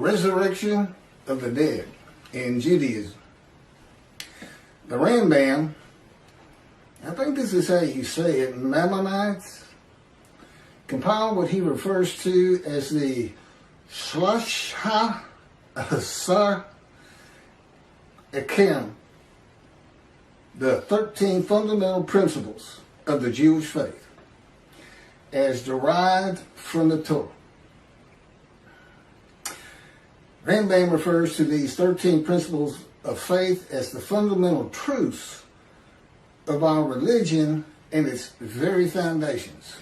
resurrection of the dead in Judaism. The Rambam, I think this is how you say it, Maimonides, compiled what he refers to as the Shlohah Asar Ikkarim, the 13 fundamental principles of the Jewish faith, as derived from the Torah. Rambam refers to these 13 principles of faith as the fundamental truths of our religion and its very foundations.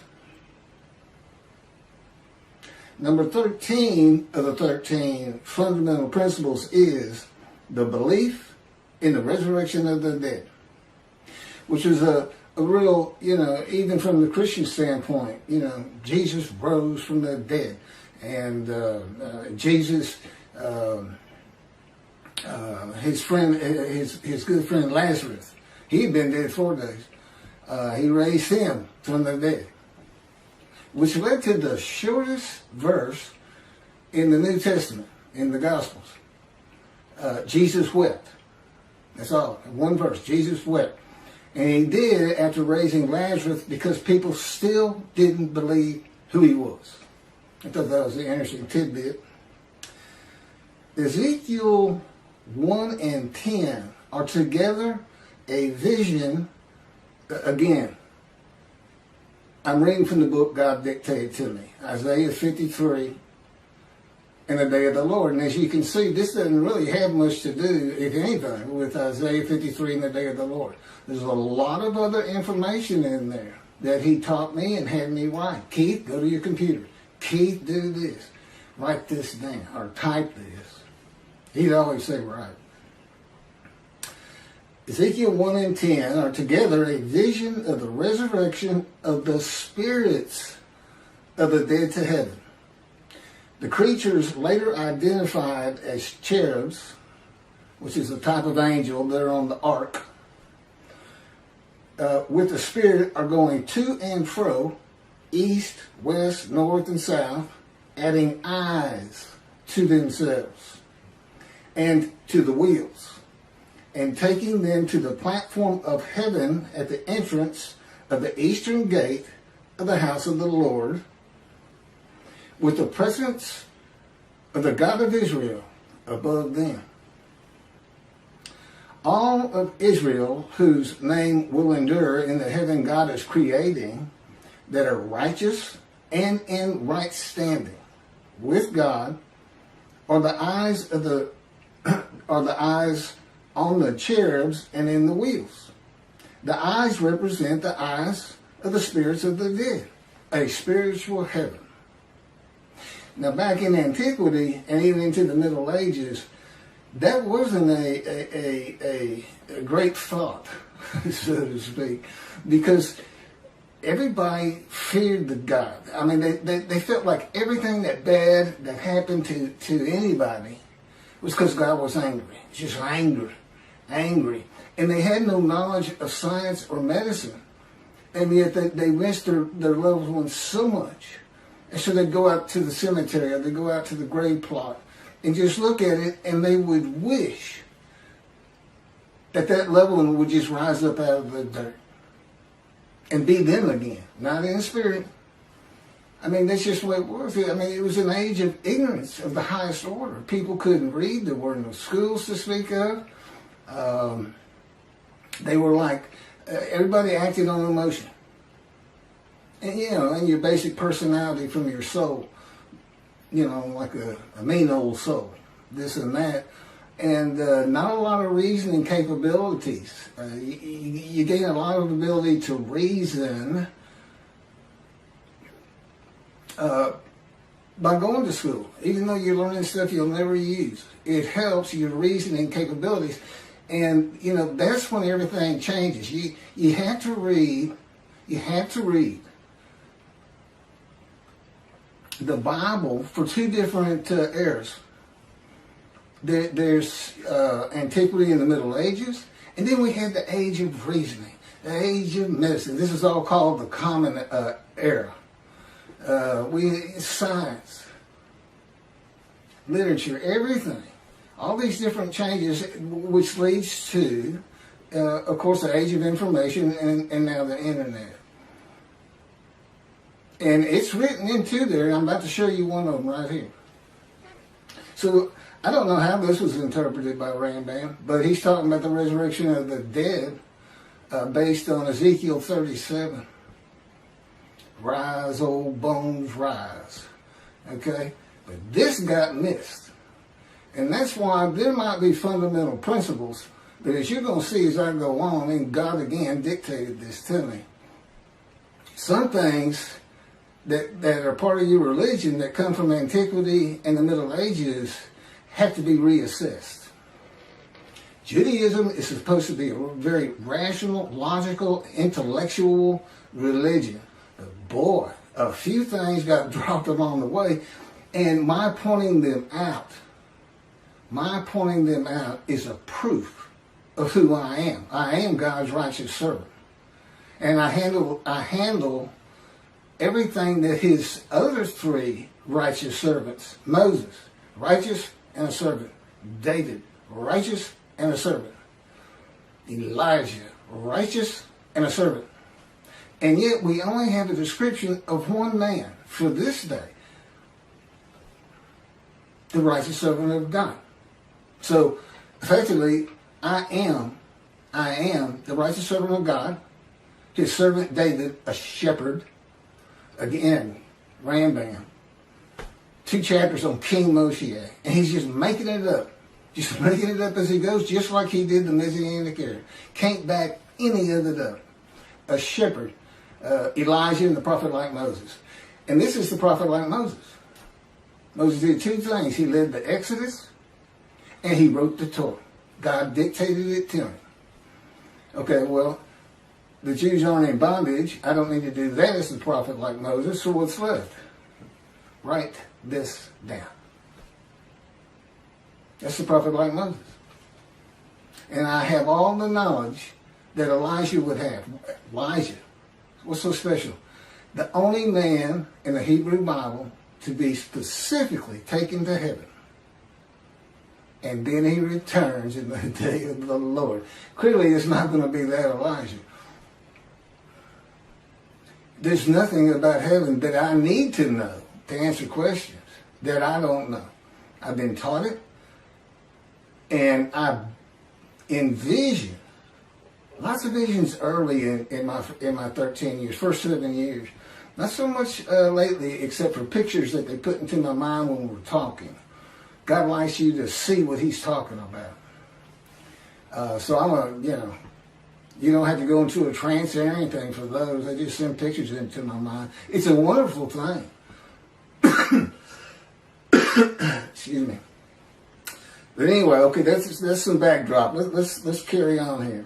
Number 13 of the 13 fundamental principles is the belief in the resurrection of the dead, which is a real, even from the Christian standpoint, Jesus rose from the dead, and Jesus, his good friend Lazarus, he'd been dead 4 days. He raised him from the dead, which led to the shortest verse in the New Testament, in the Gospels. Jesus wept. That's all. One verse. Jesus wept. And he did after raising Lazarus because people still didn't believe who he was. I thought that was an interesting tidbit. Ezekiel 1 and 10 are together a vision. Again, I'm reading from the book God dictated to me, Isaiah 53 and the day of the Lord. And as you can see, this doesn't really have much to do, if anything, with Isaiah 53 and the day of the Lord. There's a lot of other information in there that he taught me and had me write. Keith, go to your computer. Keith, do this. Write this down, or type this. He'd always say, right. Ezekiel 1 and 10 are together a vision of the resurrection of the spirits of the dead to heaven. The creatures later identified as cherubs, which is a type of angel that are on the ark, with the spirit are going to and fro, east, west, north, and south, adding eyes to themselves and to the wheels, and taking them to the platform of heaven at the entrance of the eastern gate of the house of the Lord, with the presence of the God of Israel above them. All of Israel, whose name will endure in the heaven God is creating, that are righteous and in right standing with God, are the eyes of the eyes on the cherubs and in the wheels. The eyes represent the eyes of the spirits of the dead, a spiritual heaven. Now, back in antiquity and even into the Middle Ages, that wasn't a great thought, so to speak, because everybody feared the God. I mean, they felt like everything that bad that happened to anybody was because God was angry. Just angry. And they had no knowledge of science or medicine. And yet they missed their loved ones so much. And so they'd go out to the cemetery, or they'd go out to the grave plot and just look at it, and they would wish that loved one would just rise up out of the dirt and be them again, not in spirit. I mean, that's just what it was. I mean, it was an age of ignorance of the highest order. People couldn't read. There were no schools to speak of. They were like, everybody acted on emotion. And, and your basic personality from your soul, like a mean old soul, this and that. And not a lot of reasoning capabilities. You gain a lot of ability to reason by going to school, even though you're learning stuff you'll never use. It helps your reasoning capabilities. And, that's when everything changes. You have to read the Bible for two different eras. There's antiquity in the Middle Ages, and then we had the age of reasoning, the age of medicine. This is all called the Common Era. Science. literature, everything. All these different changes, which leads to, of course, the age of information and now the internet. And it's written into there, and I'm about to show you one of them right here. So, I don't know how this was interpreted by Rambam, but he's talking about the resurrection of the dead based on Ezekiel 37. Rise, old bones, rise. Okay? But this got missed. And that's why there might be fundamental principles that, as you're going to see as I go on, and God again dictated this to me. Some things that are part of your religion that come from antiquity and the Middle Ages have to be reassessed. Judaism is supposed to be a very rational, logical, intellectual religion. But boy, a few things got dropped along the way, and my pointing them out is a proof of who I am. I am God's righteous servant. And I handle everything that his other three righteous servants, Moses, righteous and a servant. David, righteous and a servant. Elijah, righteous and a servant. And yet we only have a description of one man for this day. The righteous servant of God. So, effectively, I am the righteous servant of God. His servant David, a shepherd. Again, Rambam. 2 chapters on King Moshe. And he's just making it up. Just making it up as he goes, just like he did the Messianic era. Can't back any of it up. A shepherd. Elijah and the prophet like Moses. And this is the prophet like Moses. Moses did 2 things. He led the Exodus and he wrote the Torah. God dictated it to him. Okay, well, the Jews aren't in bondage. I don't need to do that as the prophet like Moses. So what's left? Write this down. That's the prophet like Moses. And I have all the knowledge that Elijah would have. Elijah. What's so special? The only man in the Hebrew Bible to be specifically taken to heaven. And then he returns in the day of the Lord. Clearly it's not going to be that Elijah. There's nothing about heaven that I need to know to answer questions that I don't know. I've been taught it. And I envision lots of visions early in my 13 years, first 7 years. Not so much lately, except for pictures that they put into my mind when we're talking. God likes you to see what he's talking about. So I'm you don't have to go into a trance or anything for those. I just send pictures into my mind. It's a wonderful thing. Excuse me. But anyway, okay, that's some backdrop. Let's carry on here.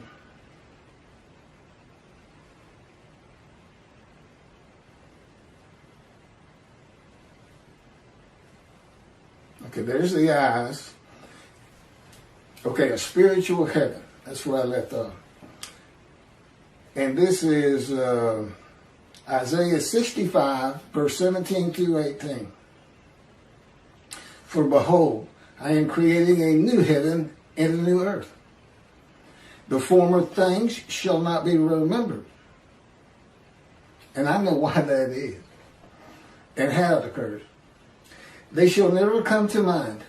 Okay, there's the eyes. Okay, a spiritual heaven. That's where I left off. And this is Isaiah 65, verse 17 through 18. For behold, I am creating a new heaven and a new earth. The former things shall not be remembered. And I know why that is and how it occurs. They shall never come to mind.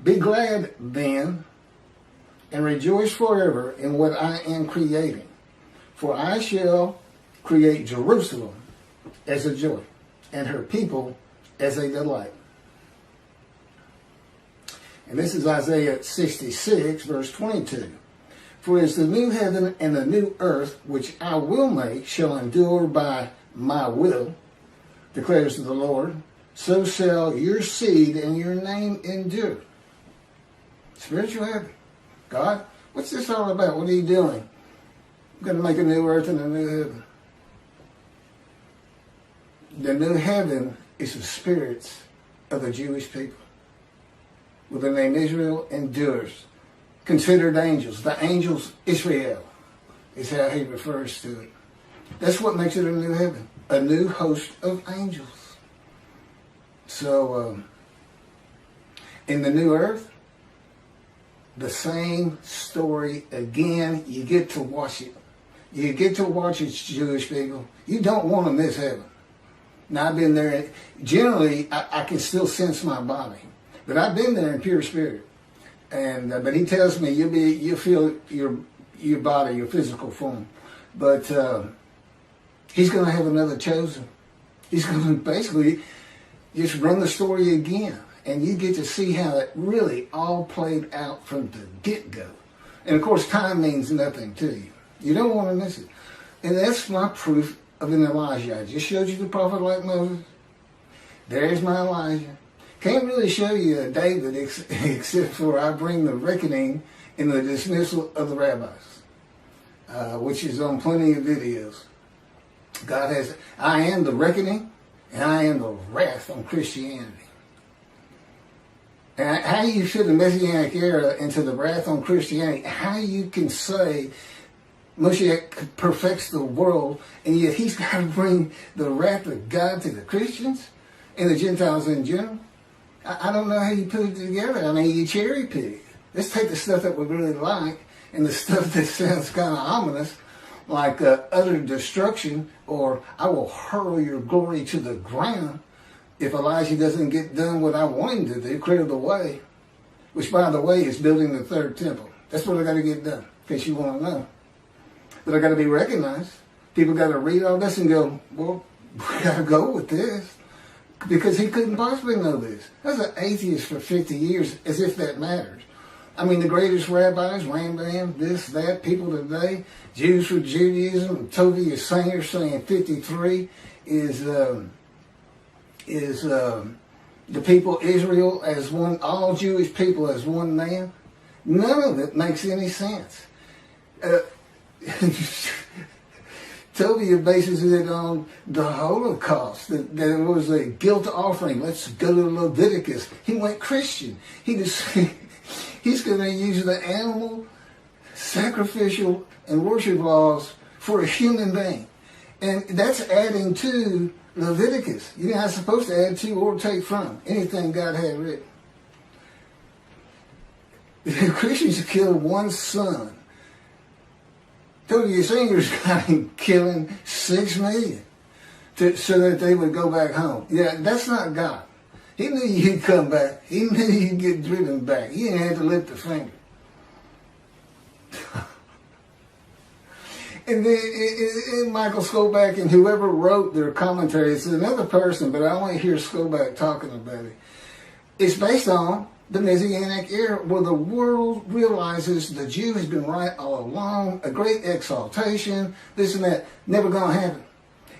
Be glad then and rejoice forever in what I am creating. For I shall create Jerusalem as a joy and her people as a delight. And this is Isaiah 66, verse 22. For as the new heaven and the new earth, which I will make, shall endure by my will, declares the Lord, so shall your seed and your name endure. Spiritual heaven. God, what's this all about? What are you doing? I'm going to make a new earth and a new heaven. The new heaven is the spirits of the Jewish people. With the name Israel endures. Considered angels. The angels Israel is how he refers to it. That's what makes it a new heaven. A new host of angels. So, In the new earth, the same story again. You get to watch it. You get to watch it, Jewish people. You don't want to miss heaven. Now, I've been there. Generally, I can still sense my body. But I've been there in pure spirit. And but he tells me you'll feel your body, your physical form. But he's going to have another chosen. He's going to basically just run the story again. And you get to see how it really all played out from the get-go. And of course, time means nothing to you. You don't want to miss it. And that's my proof of an Elijah. I just showed you the prophet like Moses. There's my Elijah. Can't really show you a David except for I bring the reckoning in the dismissal of the rabbis, which is on plenty of videos. God has, I am the reckoning and I am the wrath on Christianity. And how you fit the Messianic era into the wrath on Christianity, how you can say Moshiach perfects the world, and yet he's got to bring the wrath of God to the Christians and the Gentiles in general. I don't know how you put it together. I mean, you cherry pick. Let's take the stuff that we really like and the stuff that sounds kind of ominous, like utter destruction, or I will hurl your glory to the ground if Elijah doesn't get done what I want him to do, clear the way, which, by the way, is building the third temple. That's what I got to get done, in case you want to know. But I got to be recognized. People got to read all this and go, well, we got to go with this. Because he couldn't possibly know this. I was an atheist for 50 years, as if that matters. I mean, the greatest rabbis, Rambam, this, that, people today, Jews for Judaism, Tovia Singer saying 53 is the people Israel as one, all Jewish people as one man. None of it makes any sense. Tovia bases it on the Holocaust, that there was a guilt offering. Let's go to Leviticus. He went Christian. He's going to use the animal, sacrificial, and worship laws for a human being. And that's adding to Leviticus. You're not supposed to add to or take from anything God had written. The Christians killed one son. Tovia Singer's got him killing 6 million so that they would go back home. Yeah, that's not God. He knew you'd come back. He knew you'd get driven back. He didn't have to lift a finger. And then Michael Skoback and whoever wrote their commentary, it's another person, but I only hear Skoback talking about it. It's based on the Messianic era, where the world realizes the Jew has been right all along, a great exaltation, this and that, never going to happen.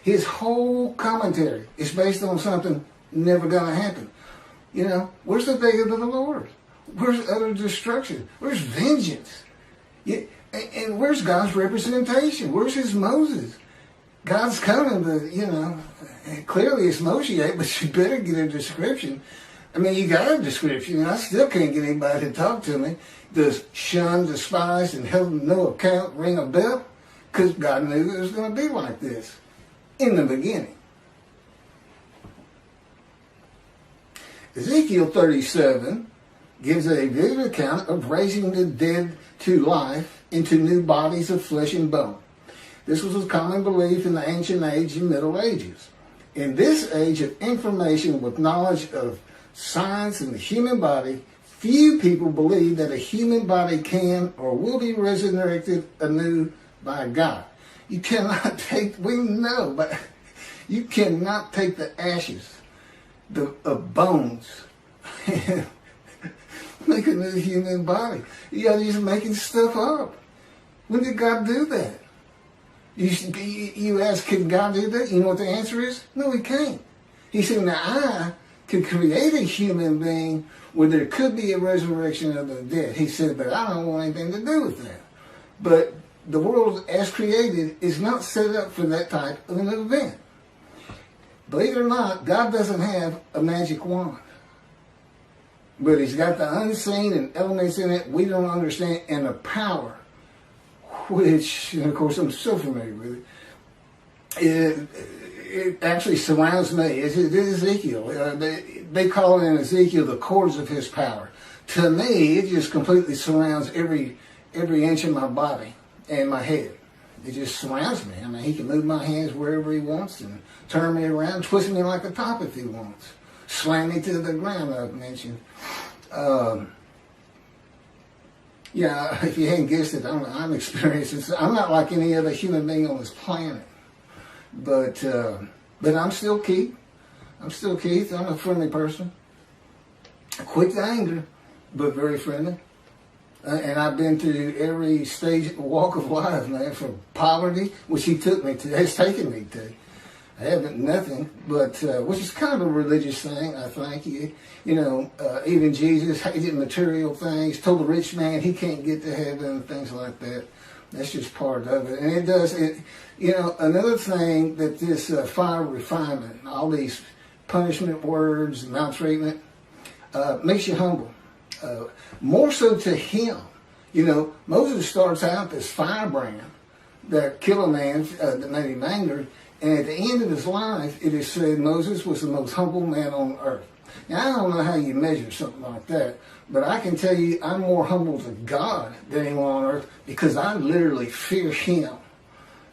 His whole commentary is based on something never going to happen. You know, where's the day of the Lord? Where's utter destruction? Where's vengeance? And where's God's representation? Where's his Moses? God's coming, but, you know, clearly it's Moshiach, but you better get a description. I mean, you got a description, and I still can't get anybody to talk to me. Does shun, despise, and held no account ring a bell? Because God knew it was going to be like this in the beginning. Ezekiel 37 gives a vivid account of raising the dead to life into new bodies of flesh and bone. This was a common belief in the ancient age and Middle Ages. In this age of information with knowledge of science and the human body, few people believe that a human body can or will be resurrected anew by God. You cannot take, we know, but you cannot take the ashes of bones and make a new human body. You are just making stuff up. When did God do that? You ask, can God do that? You know what the answer is? No, he can't. He said, now I can create a human being where there could be a resurrection of the dead. He said, but I don't want anything to do with that. But the world as created is not set up for that type of an event. Believe it or not, God doesn't have a magic wand. But he's got the unseen and elements in it we don't understand, and a power, which, and of course I'm so familiar with it, it actually surrounds me. It's Ezekiel. They call it in Ezekiel the cords of his power. To me, it just completely surrounds every inch of my body and my head. It just surrounds me. I mean, he can move my hands wherever he wants and turn me around, twist me like a top if he wants. Slam me to the ground, I've mentioned. Yeah, if you hadn't guessed it, I'm experiencing. I'm not like any other human being on this planet. But I'm still Keith. I'm a friendly person. Quick to anger, but very friendly. And I've been through every stage, walk of life, man, from poverty, which he took me to, has taken me to. I haven't nothing, but which is kind of a religious thing, I think. Even Jesus hated material things, told the rich man he can't get to heaven and things like that. That's just part of it. And another thing that this fire refinement, all these punishment words, maltreatment, makes you humble. More so to him. Moses starts out this firebrand that killed a man that made him angry. And at the end of his life, it is said Moses was the most humble man on earth. Now, I don't know how you measure something like that, but I can tell you I'm more humble to God than anyone on earth because I literally fear him.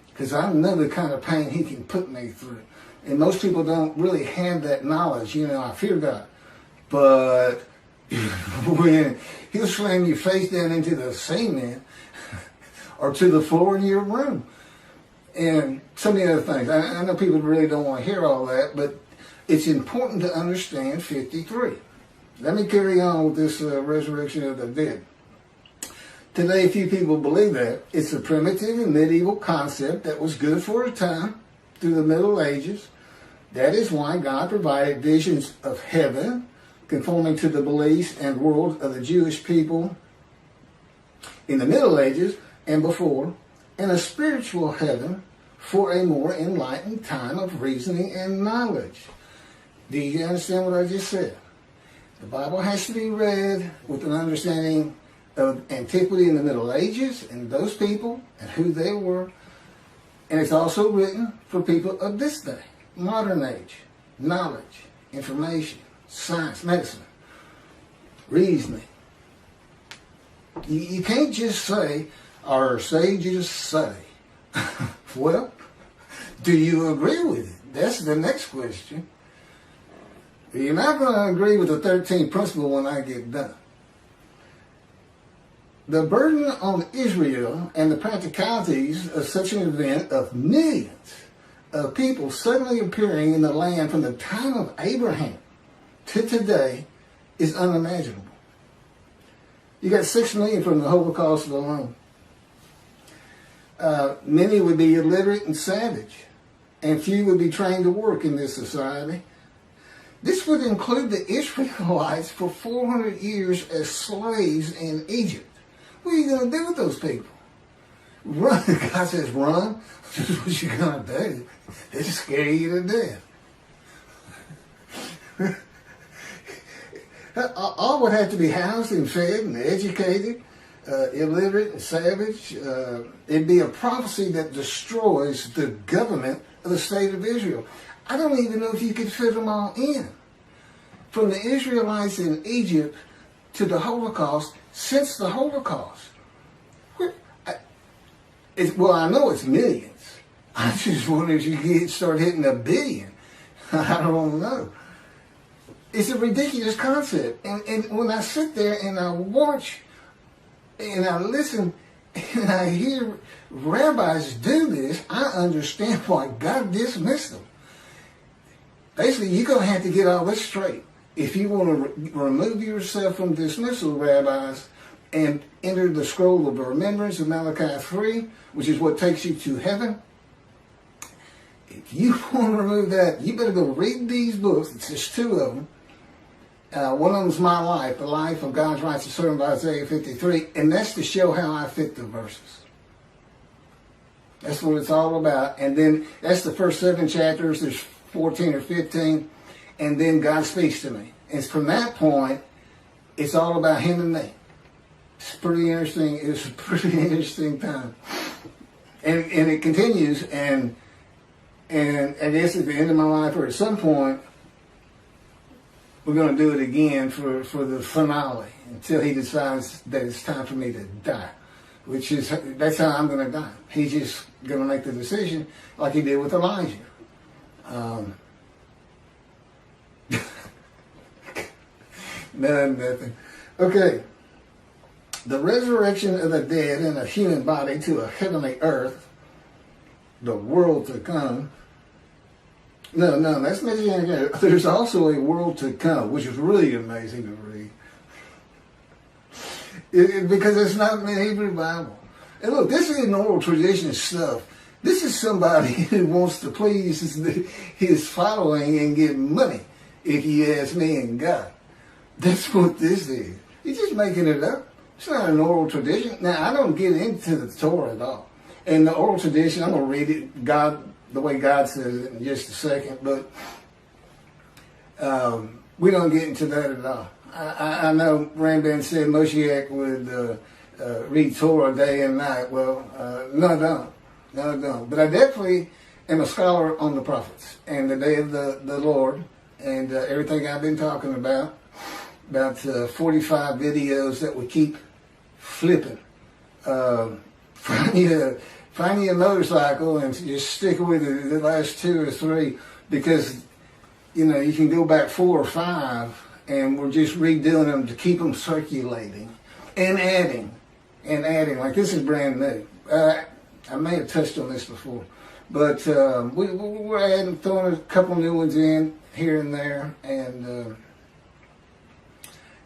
Because I know the kind of pain he can put me through. And most people don't really have that knowledge. I fear God. But when he'll slam your face down into the cement or to the floor in your room. And so many other things. I know people really don't want to hear all that, but it's important to understand 53. Let me carry on with this resurrection of the dead. Today, few people believe that. It's a primitive and medieval concept that was good for a time through the Middle Ages. That is why God provided visions of heaven, conforming to the beliefs and world of the Jewish people in the Middle Ages and before, and a spiritual heaven for a more enlightened time of reasoning and knowledge. Do you understand what I just said? The Bible has to be read with an understanding of antiquity in the Middle Ages and those people and who they were. And it's also written for people of this day, modern age, knowledge, information, science, medicine, reasoning. You can't just say, our sages say. Well, do you agree with it? That's the next question. You're not going to agree with the 13th principle when I get done. The burden on Israel and the practicalities of such an event of millions of people suddenly appearing in the land from the time of Abraham to today is unimaginable. You got 6 million from the Holocaust alone. Many would be illiterate and savage, and few would be trained to work in this society. This would include the Israelites for 400 years as slaves in Egypt. What are you going to do with those people? Run. God says run. This is what you're going to do. They just scare you to death. All would have to be housed and fed and educated. Illiterate and savage. It'd be a prophecy that destroys the government of the state of Israel. I don't even know if you could fit them all in. From the Israelites in Egypt to the Holocaust, since the Holocaust. I know it's millions. I just wonder if you could start hitting 1 billion. I don't know. It's a ridiculous concept. And when I sit there and I watch and I listen and I hear rabbis do this, I understand why God dismissed them. Basically, you're going to have to get all this straight. If you want to remove yourself from dismissal, rabbis, and enter the scroll of remembrance of Malachi 3, which is what takes you to heaven, if you want to remove that, you better go read these books. It's just 2 of them. One of them is my life, the life of God's righteous servant, Isaiah 53, and that's to show how I fit the verses. That's what it's all about. And then that's the first 7 chapters. There's 14 or 15. And then God speaks to me. And from that point, it's all about him and me. It's pretty interesting. It's a pretty interesting time. And it continues. And And I guess at the end of my life or at some point, we're going to do it again for the finale until he decides that it's time for me to die. That's how I'm going to die. He's just going to make the decision like he did with Elijah. Nothing. Okay. The resurrection of the dead in a human body to a heavenly earth, the world to come. No, that's Messianic. There's also a world to come, which is really amazing to read. Because it's not in the Hebrew Bible. And look, this isn't oral tradition stuff. This is somebody who wants to please his following and get money, if you ask me and God. That's what this is. He's just making it up. It's not an oral tradition. Now, I don't get into the Torah at all. And the oral tradition, I'm going to read it the way God says it in just a second, but we don't get into that at all. I know Rambam said Moshiach would read Torah day and night. Well, no, I don't. But I definitely am a scholar on the prophets and the day of the Lord and everything I've been talking about 45 videos that we keep flipping. Find you a motorcycle and just stick with it the last 2 or 3 because, you can go back 4 or 5 and we're just redoing them to keep them circulating and adding. Like this is brand new. I may have touched on this before, but we're adding, throwing a couple new ones in here and there, and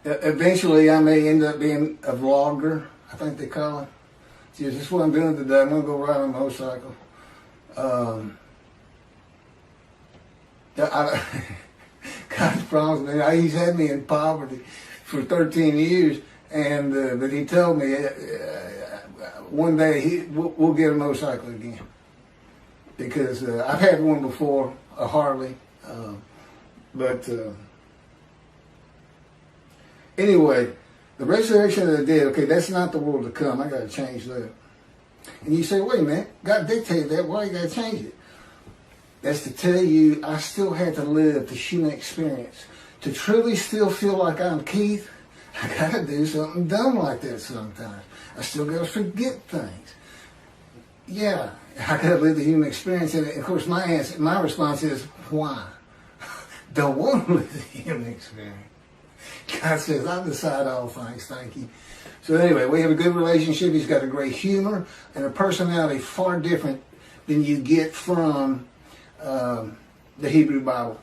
eventually I may end up being a vlogger, I think they call it. Yeah, this is what I'm doing today. I'm going to go ride on a motorcycle. God promised me. He's had me in poverty for 13 years, and but he told me one day we'll get a motorcycle again because I've had one before, a Harley, but anyway. The resurrection of the dead, okay, that's not the world to come. I got to change that. And you say, wait a minute, God dictated that. Why you got to change it? That's to tell you I still had to live the human experience. To truly still feel like I'm Keith, I got to do something dumb like that sometimes. I still got to forget things. Yeah, I got to live the human experience. And of course, my response is, why? Don't want to live the human experience. God says, I decide all things, thank you. So anyway, we have a good relationship. He's got a great humor and a personality far different than you get from the Hebrew Bible.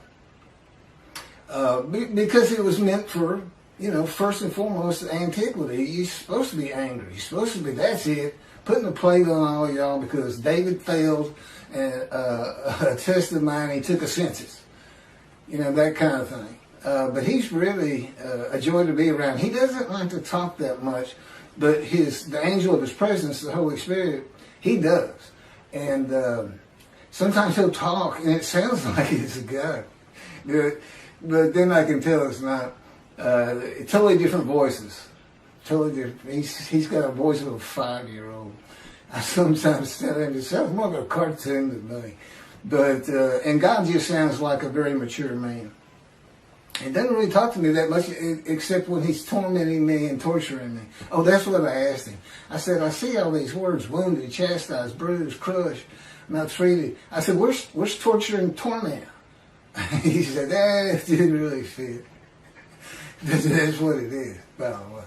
Because it was meant for, first and foremost, antiquity. You're supposed to be angry. You're supposed to be, that's it, putting a plate on all y'all because David failed a test of mine. He took a census. That kind of thing. But he's really a joy to be around. He doesn't like to talk that much, but the angel of his presence, the Holy Spirit, he does. And sometimes he'll talk, and it sounds like it's a God. But then I can tell it's not. Totally different voices. Totally different. He's got a voice of a 5-year-old. I sometimes tell him, it sounds more like a cartoon than me. But, and God just sounds like a very mature man. He doesn't really talk to me that much, except when he's tormenting me and torturing me. Oh, that's what I asked him. I said, I see all these words: wounded, chastised, bruised, crushed, maltreated. I said, where's torture and torment? He said, that didn't really fit. That's what it is, by the way.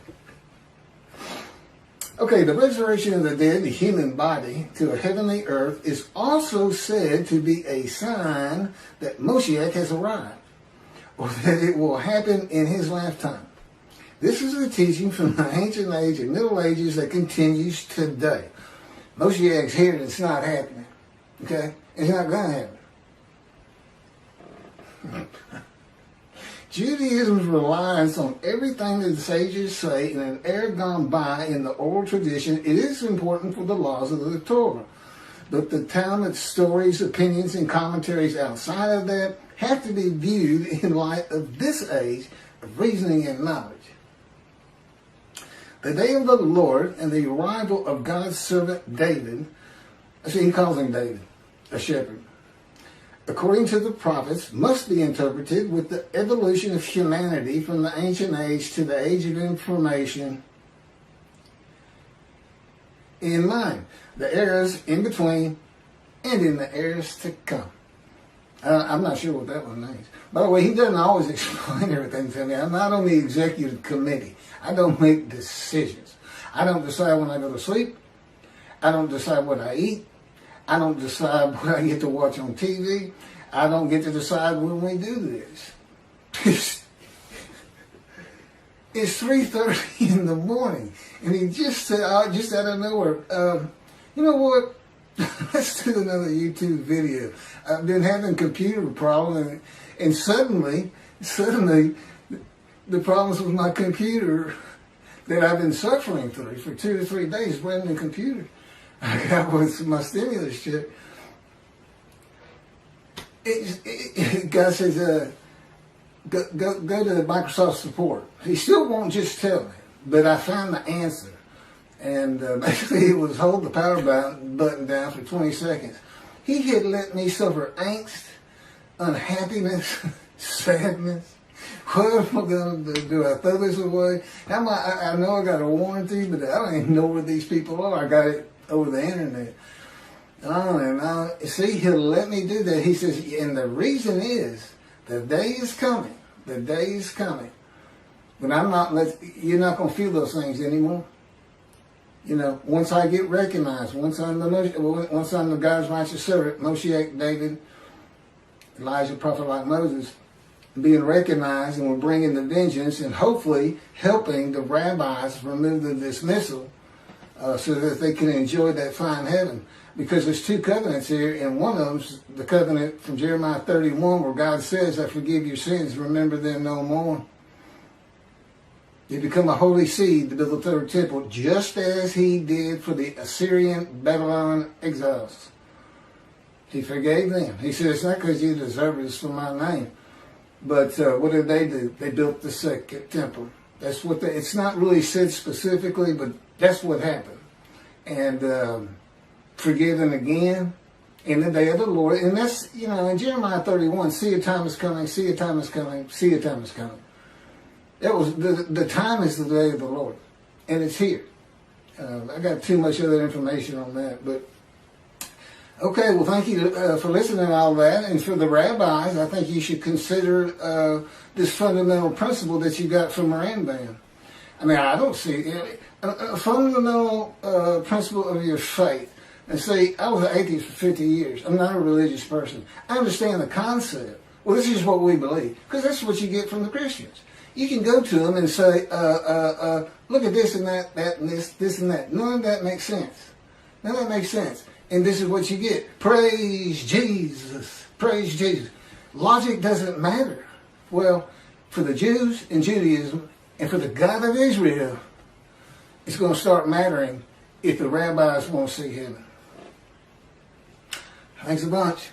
Okay, the resurrection of the dead, the human body, to a heavenly earth is also said to be a sign that Moshiach has arrived, or that it will happen in his lifetime. This is a teaching from the ancient age and Middle Ages that continues today. Moshiach's here and it's not happening. Okay? It's not going to happen. Judaism's reliance on everything that the sages say in an era gone by in the oral tradition, it is important for the laws of the Torah. But the Talmud's stories, opinions, and commentaries outside of that have to be viewed in light of this age of reasoning and knowledge. The day of the Lord and the arrival of God's servant David, see, he calls him David, a shepherd, according to the prophets, must be interpreted with the evolution of humanity from the ancient age to the age of information in mind, the eras in between, and in the eras to come. I'm not sure what that one means. By the way, he doesn't always explain everything to me. I'm not on the executive committee. I don't make decisions. I don't decide when I go to sleep. I don't decide what I eat. I don't decide what I get to watch on TV. I don't get to decide when we do this. It's 3:30 in the morning, and he just said, just out of nowhere, you know what? Let's do another YouTube video. I've been having computer problems, and suddenly, the problems with my computer that I've been suffering through for 2 to 3 days, brand new computer I got with my stimulus check. God says, go to Microsoft support. He still won't just tell me, but I found the answer. And basically it was hold the power button down for 20 seconds. He had let me suffer angst, unhappiness, sadness. What am I going to do? Do I throw this away? I know I got a warranty, but I don't even know where these people are. I got it over the internet. See, he'll let me do that. He says, and the reason is, the day is coming. The day is coming. But you're not going to feel those things anymore. You know, once I get recognized, once I'm the God's righteous servant, Moshiach, David, Elijah, prophet like Moses, being recognized, and we're bringing the vengeance and hopefully helping the rabbis remove the dismissal so that they can enjoy that fine heaven. Because there's 2 covenants here, and one of them's the covenant from Jeremiah 31 where God says, I forgive your sins, remember them no more. They become a holy seed to build the 3rd temple, just as he did for the Assyrian Babylon exiles. He forgave them. He said, it's not because you deserve it, it's for my name. But what did they do? They built the 2nd temple. That's what it's not really said specifically, but that's what happened. And forgiven again in the day of the Lord. And that's, in Jeremiah 31, see a time is coming, see a time is coming, see a time is coming. That was the time is the day of the Lord, and it's here. I got too much other information on that, but okay. Well, thank you for listening to all that, and for the rabbis, I think you should consider this fundamental principle that you got from Rambam. I mean, I don't see a fundamental principle of your faith. And see, I was an atheist for 50 years. I'm not a religious person. I understand the concept. Well, this is what we believe, because that's what you get from the Christians. You can go to them and say, look at this and that and this and that. None of that makes sense. None of that makes sense. And this is what you get. Praise Jesus. Praise Jesus. Logic doesn't matter. Well, for the Jews in Judaism and for the God of Israel, it's going to start mattering if the rabbis won't see heaven. Thanks a bunch.